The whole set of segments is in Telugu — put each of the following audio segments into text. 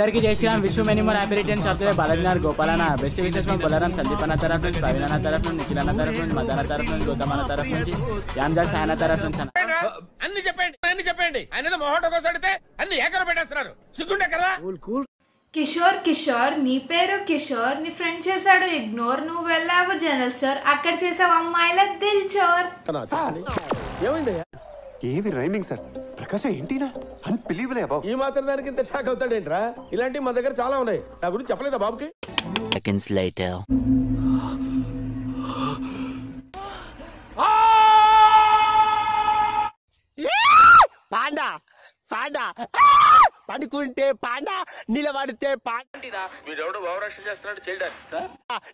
అందరికీ Jai Shriram. Vishnu many more happy returns of the day. బాలజ్ఞార్ గోపాలన్న best wishes from Bolarum. Sandeep అన్న తరఫు నుంచి, ప్రవీణ్ అన్న తరఫు నుంచి, నిఖిల్ అన్న తరఫు నుంచి, మదన తరఫు నుంచి, గౌతమ్ అన్న తరఫు నుంచి, యామ్జాల్ సాయన తరఫు నుంచి. అన్ని చెప్పండి ఆయన మొహట కోసం అడితే అన్ని ఏకర పెట్టేస్తున్నారు. సిగ్గుండే కదా. కిషోర్ కిషోర్ నీ పేరు కిషోర్, నీ ఫ్రెండ్ చేశాడు ఇగ్నోర్, నువ్వు వెళ్ళావు జనరల్ స్టోర్, అక్కడ చేసావు అమ్మాయిల దిల్ చోర్. ఏవి రైమింగ్ సార్? ప్రకాశం ఏంటినా అన్బిలీవబుల్ అబౌ. ఈ మాత్రం దానికి ఇంత షాక్ అవుతాడేంట్రా? ఇలాంటివి మా దగ్గర చాలా ఉన్నాయి. నా గురించి చెప్పలేదా బాబుకి? Seconds later. పాండా పాండా పడుకుంటే పాండా, నిలబడితే పాండా. వీడెవడో భావరాష్ట్రం చేస్తున్నాడు. చైల్డ్ ఆర్టిస్టా?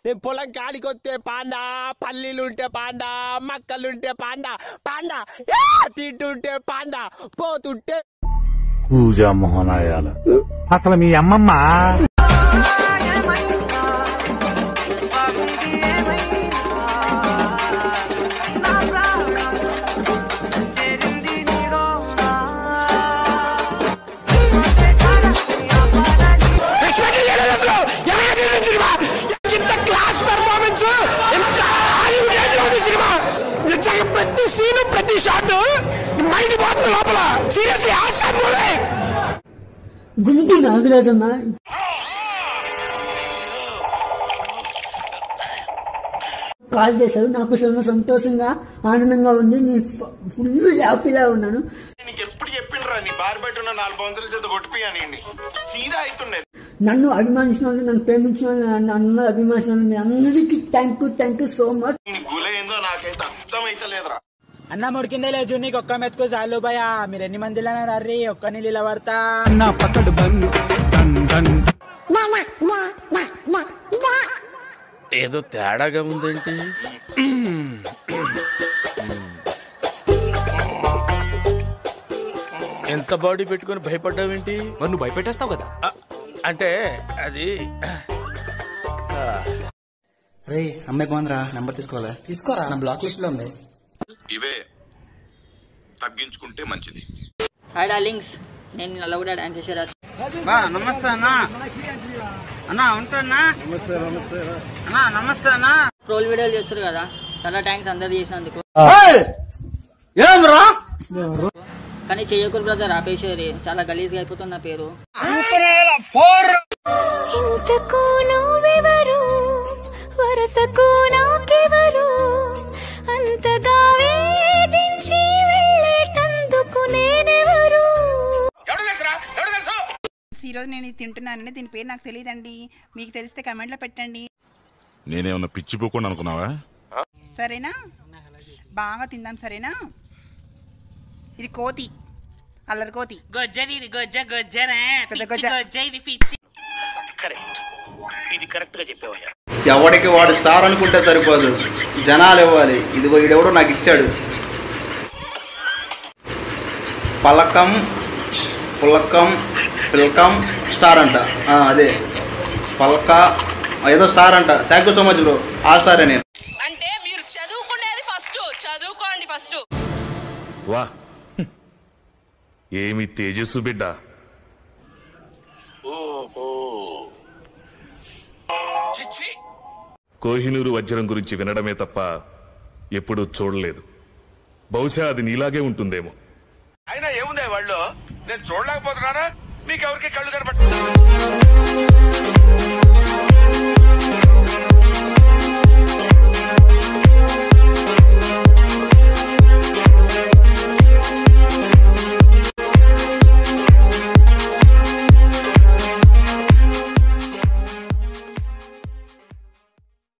నేను పొలం కాడికొస్తే పాండా, పల్లీలుంటే పాండా, మక్కలుంటే పాండా, పాండా తింటుంటే పాండా, పోతుంటే పూజా మోహనాయాల. అసలు మీ అమ్మమ్మ ప్రతి సీను ప్రతి షాట్ మైండ్ పోతుంది లోపల. Seriously awesome movie. గుంటి నాగరాజన్న కాల్ చేశారు. నాకు చాలా సంతోషంగా ఆనందంగా ఉంది. నేను ఫుల్ హ్యాపీగా ఉన్నాను. నీకు ఎప్పుడు చెప్పిండ్రా నీ బారి బయట ఉన్న 4 బౌన్సర్ల చేత కొట్టిపోయాని సీదా అవుతుండే. నన్ను అభిమానించిన వాళ్ళు, నన్ను ప్రేమించిన వాళ్ళు, అందరూ అభిమానించిన వాళ్ళు అందరికీ థ్యాంక్ యూ సో మచ్. గులేందో నాకైతే అర్థమైతలేదురా. అన్న ముడికిందే లేదు నీకు ఒక్క మెతుకు చాలు భయ. మీరు ఎన్ని మందిలో రర్రీ ఒక్క నీళ్ళు పడతా. ఏదో తేడాగా ఉందేంటి? ఎంత బాడీ పెట్టుకుని భయపడ్డావేంటి? మరి నువ్వు భయపెట్టేస్తావు కదా. అంటే అది రే అమ్మాయి బాగుందిరా, నెంబర్ తీసుకోరా, నా బ్లాక్ లిస్ట్ లో ఉంది. ఇవే తగ్గించుకుంటే మంచిది. హాయ్ డార్లింగ్స్, నేను నల్ల కూడా డాన్స్ చేసేరా. నమస్తే అన్నా. అన్నా ఉంటానా? నమస్తే అన్నా. ట్రోల్ వీడియోలు చేస్తారు కదా, చాలా థ్యాంక్స్ అందరు చేసినందుకు. కానీ చెయ్యకూరు బ్రదర్ ఆపేసేది, చాలా గలీజ్ గా అయిపోతుంది నా పేరు. ఈ రోజు నేను తింటున్నానని, దీని పేరు నాకు తెలియదండి. మీకు తెలిస్తే కమెంట్ లో పెట్టండి. నేనేమన్నా పిచ్చిపోకుండా అనుకున్నావా? సరేనా, బాగా తిందాం సరేనా. ఇది కోతి, అల్లరి కోతి. ఇది కరెక్ట్ గా చెప్పేవయ్యా. ఎవడికి వాడు స్టార్ అనుకుంటే సరిపోదు, జనాలు ఇవ్వాలి. ఇదిగో ఈడెవడో నాకు ఇచ్చాడు. పలకం పులకం పిలకం స్టార్ అంట. అదే పలక ఏదో స్టార్ అంట. Thank you so much bro. ఆ స్టార్ అని అంటే మీరు చదువుకునేది ఫస్ట్, చదువుకోండి ఫస్ట్. వా ఏమి తేజస్సు బిడ్డ. కోహినూరు వజ్రం గురించి వినడమే తప్ప ఎప్పుడూ చూడలేదు. బహుశా అది నీలాగే ఉంటుందేమో. అయినా ఏముంది వాళ్ళు? నేను చూడలేకపోతున్నానా? మీకెవరికి కళ్ళు కనపడ